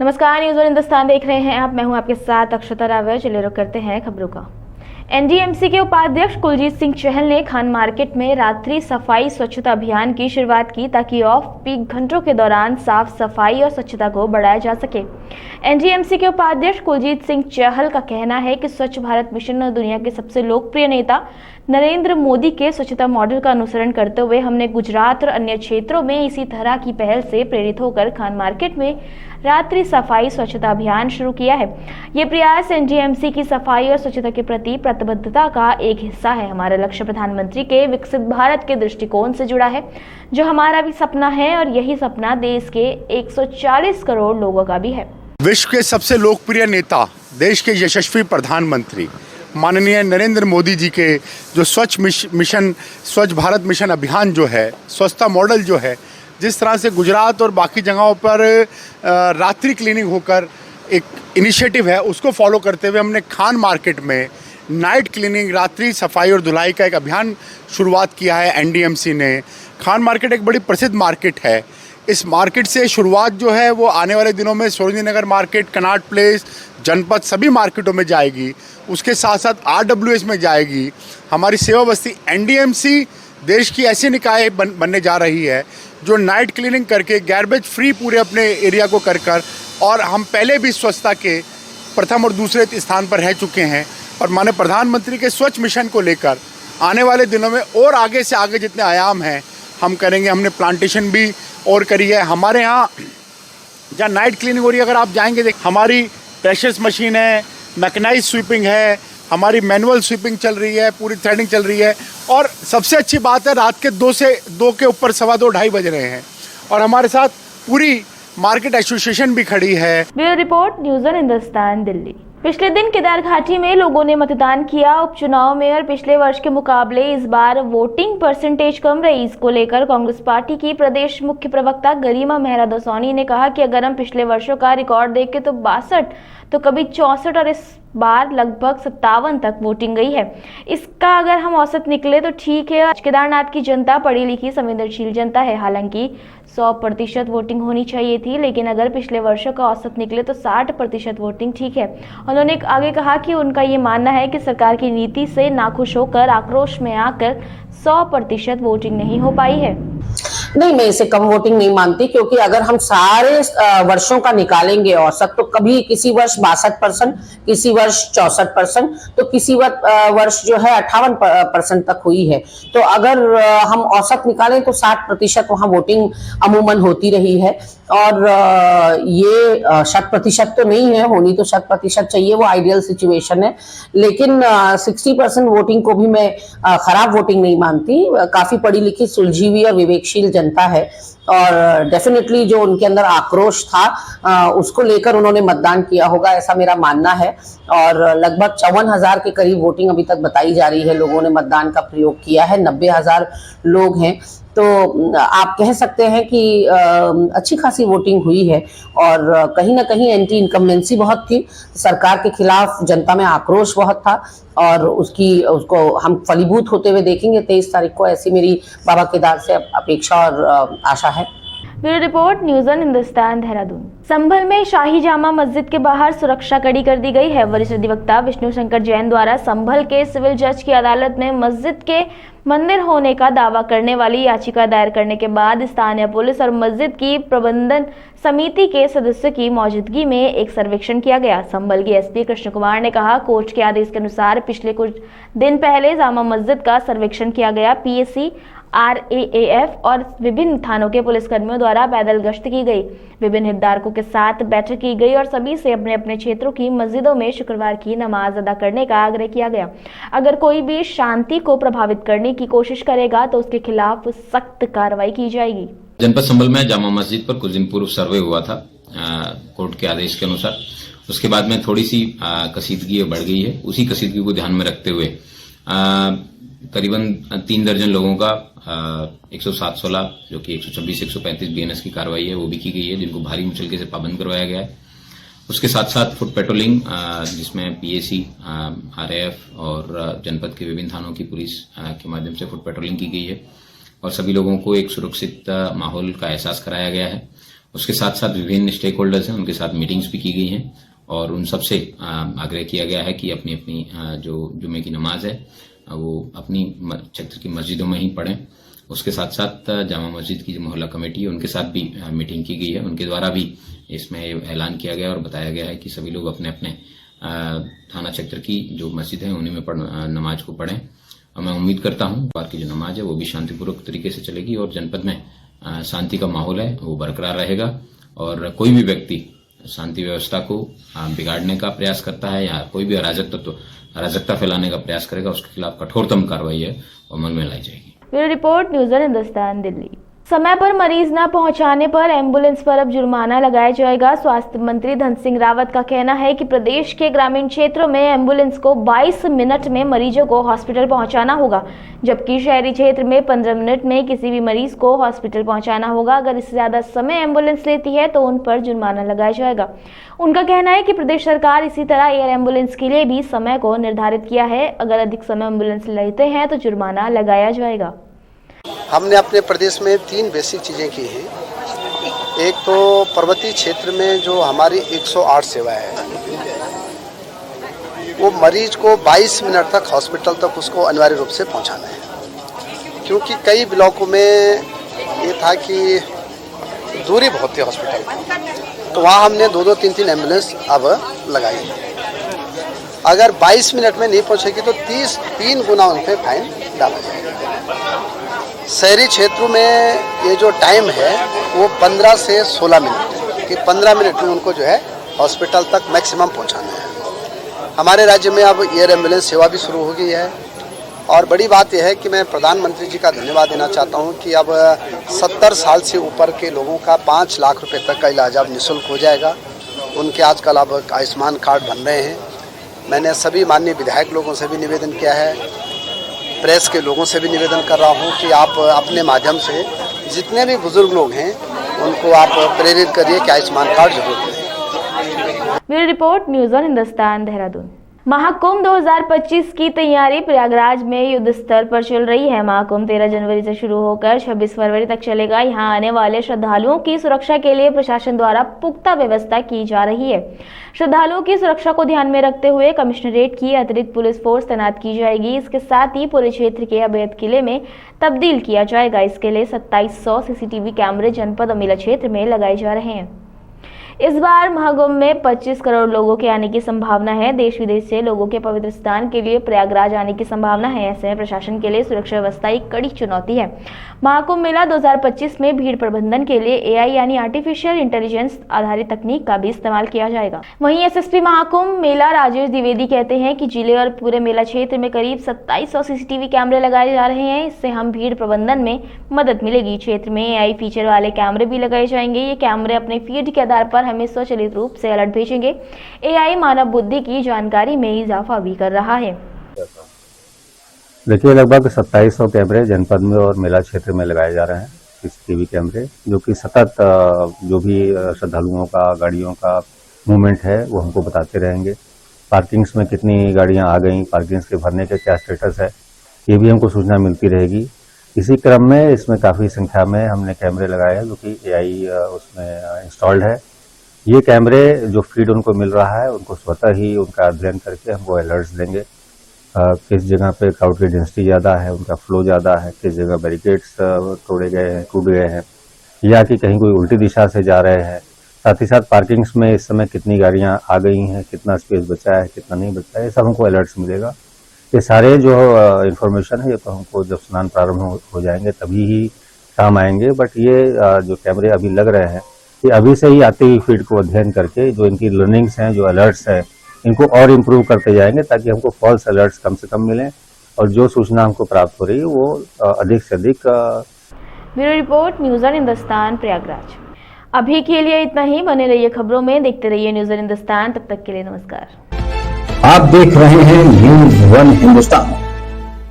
नमस्कार, news One Hindustan देख रहे हैं आप। मैं हूं आपके साथ अक्षता रावत। चलिए रुक करते हैं खबरों का। एनडीएमसी के उपाध्यक्ष कुलजीत सिंह चहल ने खान मार्केट में रात्रि सफाई स्वच्छता अभियान की शुरुआत की ताकि ऑफ पीक घंटों के दौरान साफ सफाई और स्वच्छता को बढ़ाया जा सके। एनडीएमसी के उपाध्यक्ष कुलजीत सिंह चहल का कहना है कि स्वच्छ भारत मिशन और दुनिया के सबसे लोकप्रिय नेता नरेंद्र मोदी के स्वच्छता मॉडल का अनुसरण करते हुए हमने गुजरात और अन्य क्षेत्रों में इसी तरह की पहल से प्रेरित होकर खान मार्केट में रात्रि सफाई स्वच्छता अभियान शुरू किया है। ये प्रयास एनडीएमसी की सफाई और स्वच्छता के प्रति प्रतिबद्धता का एक हिस्सा है। हमारा लक्ष्य प्रधानमंत्री के विकसित भारत के दृष्टिकोण से जुड़ा है, जो हमारा भी सपना है और यही सपना देश के 140 करोड़ लोगों का भी है। विश्व के सबसे लोकप्रिय नेता, देश के यशस्वी प्रधानमंत्री माननीय नरेंद्र मोदी जी के जो स्वच्छ भारत मिशन अभियान जो है, स्वच्छता मॉडल जो है, जिस तरह से गुजरात और बाकी जगहों पर रात्रि क्लीनिंग होकर एक इनिशिएटिव है, उसको फॉलो करते हुए हमने खान मार्केट में नाइट क्लीनिंग, रात्रि सफाई और धुलाई का एक अभियान शुरुआत किया है एनडीएमसी ने। खान मार्केट एक बड़ी प्रसिद्ध मार्केट है। इस मार्केट से शुरुआत जो है वो आने वाले दिनों में सरोजिनी नगर मार्केट, कनॉट प्लेस, जनपद सभी मार्केटों में जाएगी। उसके साथ साथ आरडब्ल्यूएस में जाएगी। हमारी सेवा बस्ती एनडीएमसी देश की ऐसी निकाय बनने जा रही है जो नाइट क्लीनिंग करके गार्बेज फ्री पूरे अपने एरिया को कर और हम पहले भी स्वच्छता के प्रथम और दूसरे स्थान पर रह चुके हैं। और माननीय प्रधानमंत्री के स्वच्छ मिशन को लेकर आने वाले दिनों में और आगे से आगे जितने आयाम हैं हम करेंगे। हमने प्लांटेशन भी और करी है। हमारे यहाँ जहाँ नाइट क्लीनिंग हो रही है, अगर आप जाएंगे देख, हमारी प्रेशर्स मशीन है, मैकेनाइज स्वीपिंग है, हमारी मैनुअल स्वीपिंग चल रही है, पूरी थ्रेडिंग चल रही है। और सबसे अच्छी बात है, रात के 2 के ऊपर 2:15 2:30 बज रहे हैं और हमारे साथ पूरी मार्केट एसोसिएशन भी खड़ी है। Bureau report, News One Hindustan, Delhi. पिछले दिन केदार घाटी में लोगों ने मतदान किया। उपचुनाव में और पिछले वर्ष के मुकाबले इस बार वोटिंग परसेंटेज कम रही। इसको लेकर कांग्रेस पार्टी की प्रदेश मुख्य प्रवक्ता गरिमा मेहरा दसौनी ने कहा कि अगर हम पिछले वर्षों का रिकॉर्ड देखें तो 62 तो कभी 64 और इस बार लगभग 57 तक वोटिंग गई है। इसका अगर हम औसत निकले तो ठीक है। केदारनाथ की जनता पढ़ी लिखी संवेदनशील जनता है। हालांकि 100% वोटिंग होनी चाहिए थी, लेकिन अगर पिछले वर्षों का औसत निकले तो 60% वोटिंग ठीक है। उन्होंने आगे कहा कि उनका ये मानना है कि सरकार की नीति से नाखुश होकर आक्रोश में आकर 100% वोटिंग नहीं हो पाई है। नहीं, मैं इसे कम वोटिंग नहीं मानती, क्योंकि अगर हम सारे वर्षों का निकालेंगे औसत तो कभी किसी वर्ष 62%, किसी वर्ष 64%, तो किसी वर्ष जो है 58% तक हुई है। तो अगर हम औसत निकालें तो 60% वहां वोटिंग अमूमन होती रही है। और ये 100% तो नहीं है, होनी तो 100% चाहिए, वो आइडियल सिचुएशन है। लेकिन 60% वोटिंग को भी मैं खराब वोटिंग नहीं मानती। काफी पढ़ी लिखी, सुलझी हुई और विवेकशील जनता है और डेफिनेटली जो उनके अंदर आक्रोश था उसको लेकर उन्होंने मतदान किया होगा, ऐसा मेरा मानना है। और लगभग 54,000 के करीब वोटिंग अभी तक बताई जा रही है लोगों ने मतदान का प्रयोग किया है। 90,000 लोग हैं, तो आप कह सकते हैं कि अच्छी खासी वोटिंग हुई है। और कहीं ना कहीं एंटी इनकम्बेंसी बहुत थी, सरकार के खिलाफ जनता में आक्रोश बहुत था और उसको हम फलीभूत होते हुए देखेंगे 23 तारीख को, ऐसी मेरी बाबा केदार से अपेक्षा और आशा है। Bureau report, News One Hindustan, Dehradun. Sambhal में शाही जामा मस्जिद के बाहर सुरक्षा कड़ी कर दी गई है। वरिष्ठ अधिवक्ता विष्णु शंकर जैन द्वारा संभल के सिविल जज की अदालत में मस्जिद के मंदिर होने का दावा करने वाली याचिका दायर करने के बाद स्थानीय पुलिस और मस्जिद की प्रबंधन समिति के सदस्यों की मौजूदगी में एक सर्वेक्षण किया गया। संभल के एसपी कृष्ण कुमार ने कहा, कोर्ट के आदेश के अनुसार पिछले कुछ दिन पहले जामा मस्जिद का सर्वेक्षण किया गया। पीएसी, RAAF और विभिन्न थानों के पुलिसकर्मियों द्वारा पैदल गश्त की गई। विभिन्न हितधारकों के साथ बैठक की गई और सभी से अपने अपने क्षेत्रों की मस्जिदों में शुक्रवार की नमाज अदा करने का आग्रह किया गया। अगर कोई भी शांति को प्रभावित करने की कोशिश करेगा तो उसके खिलाफ सख्त कार्रवाई की जाएगी। जनपद संभल में जामा मस्जिद पर कुछ दिन पूर्व सर्वे हुआ था कोर्ट के आदेश के अनुसार। उसके बाद में थोड़ी सी कशीदगी बढ़ गई है। उसी कशीदगी को ध्यान में रखते हुए करीबन 3 दर्जन लोगों का 107-16 जो कि 126-135 BNS की कार्रवाई है वो भी की गई है, जिनको भारी मुचलके से पाबंद करवाया गया है। उसके साथ साथ फुट पेट्रोलिंग जिसमें PAC, RAF और जनपद के विभिन्न थानों की पुलिस के माध्यम से फुट पेट्रोलिंग की गई है और सभी लोगों को एक सुरक्षित माहौल का एहसास कराया गया है। उसके साथ साथ विभिन्न स्टेक होल्डर्स हैं, उनके साथ मीटिंग्स भी की गई हैं और उन सबसे आग्रह किया गया है कि अपनी अपनी जो जुमे की नमाज है वो अपनी क्षेत्र की मस्जिदों में ही पढ़ें। उसके साथ साथ जामा मस्जिद की जो मोहल्ला कमेटी है उनके साथ भी मीटिंग की गई है, उनके द्वारा भी इसमें ऐलान किया गया और बताया गया है कि सभी लोग अपने अपने थाना क्षेत्र की जो मस्जिद है उन्हीं में नमाज को पढ़ें। और मैं उम्मीद करता हूँ बार की जो नमाज है वो भी शांतिपूर्वक तरीके से चलेगी और जनपद में शांति का माहौल है वो बरकरार रहेगा और कोई भी व्यक्ति शांति व्यवस्था को बिगाड़ने का प्रयास करता है या कोई भी अराजकता फैलाने का प्रयास करेगा उसके खिलाफ कठोरतम कार्रवाई है अमल में लाई जाएगी। Bureau report, news Hindustan, Delhi. समय पर मरीज न पहुंचाने पर एम्बुलेंस पर अब जुर्माना लगाया जाएगा। स्वास्थ्य मंत्री धन सिंह रावत का कहना है कि प्रदेश के ग्रामीण क्षेत्रों में एम्बुलेंस को 22 मिनट में मरीजों को हॉस्पिटल पहुंचाना होगा, जबकि शहरी क्षेत्र में 15 मिनट में किसी भी मरीज को हॉस्पिटल पहुंचाना होगा। अगर इससे ज्यादा समय एम्बुलेंस लेती है तो उन पर जुर्माना लगाया जाएगा। उनका कहना है कि प्रदेश सरकार इसी तरह एयर एम्बुलेंस के लिए भी समय को निर्धारित किया है। अगर अधिक समय एम्बुलेंस लेते हैं तो जुर्माना लगाया जाएगा। हमने अपने प्रदेश में 3 बेसिक चीज़ें की हैं। एक तो पर्वतीय क्षेत्र में जो हमारी 108 सेवा है वो मरीज को 22 मिनट तक हॉस्पिटल तक उसको अनिवार्य रूप से पहुंचाना है, क्योंकक्योंकि कई ब्लॉकों में ये था कि दूरी बहुत थी हॉस्पिटल, तो वहाँ हमने 2-2, 3-3 एम्बुलेंस अब लगाई है। अगर 22 मिनट में नहीं पहुँचेगी तो 3 गुना उन पर फाइन डाला जाएगा। शहरी क्षेत्रों में ये जो टाइम है वो 15 से 16 मिनट है कि 15 मिनट में उनको जो है हॉस्पिटल तक मैक्सिमम पहुंचाना है। हमारे राज्य में अब एयर एम्बुलेंस सेवा भी शुरू हो गई है और बड़ी बात यह है कि मैं प्रधानमंत्री जी का धन्यवाद देना चाहता हूं कि अब 70 साल से ऊपर के लोगों का 5 लाख रुपए तक का इलाज अब निःशुल्क हो जाएगा। उनके आजकल अब आयुष्मान कार्ड बन रहे हैं। मैंने सभी माननीय विधायक लोगों से भी निवेदन किया है, प्रेस के लोगों से भी निवेदन कर रहा हूं कि आप अपने माध्यम से जितने भी बुजुर्ग लोग हैं उनको आप प्रेरित करिए कि आयुष्मान कार्ड जरूर लें। Bureau report, news Hindustan, Dehradun. Mahakumbh 2025 की तैयारी प्रयागराज में युद्ध स्तर पर चल रही है। महाकुंभ 13 जनवरी से शुरू होकर 26 फरवरी तक चलेगा। यहां आने वाले श्रद्धालुओं की सुरक्षा के लिए प्रशासन द्वारा पुख्ता व्यवस्था की जा रही है। श्रद्धालुओं की सुरक्षा को ध्यान में रखते हुए कमिश्नरेट की अतिरिक्त पुलिस फोर्स तैनात की जाएगी। इसके साथ ही पूरे क्षेत्र के अवैध किले में तब्दील किया जाएगा। इसके लिए 2700 सीसीटीवी कैमरे जनपद और मेला क्षेत्र में लगाए जा रहे हैं। इस बार महाकुंभ में 25 करोड़ लोगों के आने की संभावना है। देश विदेश से लोगों के पवित्र स्थान के लिए प्रयागराज आने की संभावना है। ऐसे में प्रशासन के लिए सुरक्षा व्यवस्था एक कड़ी चुनौती है। महाकुंभ मेला 2025 में भीड़ प्रबंधन के लिए एआई यानी आर्टिफिशियल इंटेलिजेंस आधारित तकनीक का भी इस्तेमाल किया जाएगा। वहीं एसएसपी महाकुंभ मेला राजेश द्विवेदी कहते हैं कि जिले और पूरे मेला क्षेत्र में करीब 2700 सीसीटीवी कैमरे लगाए जा रहे हैं। इससे हम भीड़ प्रबंधन में मदद मिलेगी। क्षेत्र में एआई फीचर वाले कैमरे भी लगाए जाएंगे। ये कैमरे अपने फीड के आधार पर हमें स्वचालित रूप से अलर्ट भेजेंगे। एआई मानव बुद्धि की जानकारी में इजाफा भी कर रहा है। देखिए, लगभग 2700 कैमरे जनपद में और मेला क्षेत्र में लगाए जा रहे हैं सीसीटीवी कैमरे, जो कि सतत जो भी श्रद्धालुओं का गाड़ियों का मूवमेंट है वो हमको बताते रहेंगे। पार्किंग्स में कितनी गाड़ियां आ गई, पार्किंग्स के भरने का क्या स्टेटस है, ये भी हमको सूचना मिलती रहेगी। इसी क्रम में इसमें काफ़ी संख्या में हमने कैमरे लगाए हैं जो कि एआई उसमें इंस्टॉल्ड है। ये कैमरे जो फीड उनको मिल रहा है उनको स्वतः ही उनका अध्ययन करके हमको अलर्ट्स देंगे। किस जगह पे क्राउड की डेंसिटी ज़्यादा है, उनका फ्लो ज़्यादा है, किस जगह बैरिकेड्स तोड़े गए हैं, टूट गए हैं, या कि कहीं कोई उल्टी दिशा से जा रहे हैं। साथ ही साथ पार्किंग्स में इस समय कितनी गाड़ियां आ गई हैं, कितना स्पेस बचा है, कितना नहीं बचा है, ये सब हमको अलर्ट्स मिलेगा। ये सारे जो इन्फॉर्मेशन है ये तो हमको जब स्नान प्रारंभ हो जाएंगे तभी ही काम आएंगे। बट ये जो कैमरे अभी लग रहे हैं ये अभी से ही आती हुई फीड को अध्ययन करके जो इनकी लर्निंग्स हैं, जो अलर्ट्स हैं, इनको और इम्प्रूव करते जाएंगे ताकि हमको फॉल्स अलर्ट्स कम से कम मिलें और जो सूचना हमको प्राप्त हो रही है वो अधिक से अधिक। Bureau report, news Hindustan, Prayagraj. अभी के लिए इतना ही। बने रहिए खबरों में, देखते रहिए न्यूज़ हिंदुस्तान। तब तक के लिए नमस्कार। आप देख रहे हैं न्यूज़ 1 हिंदुस्तान।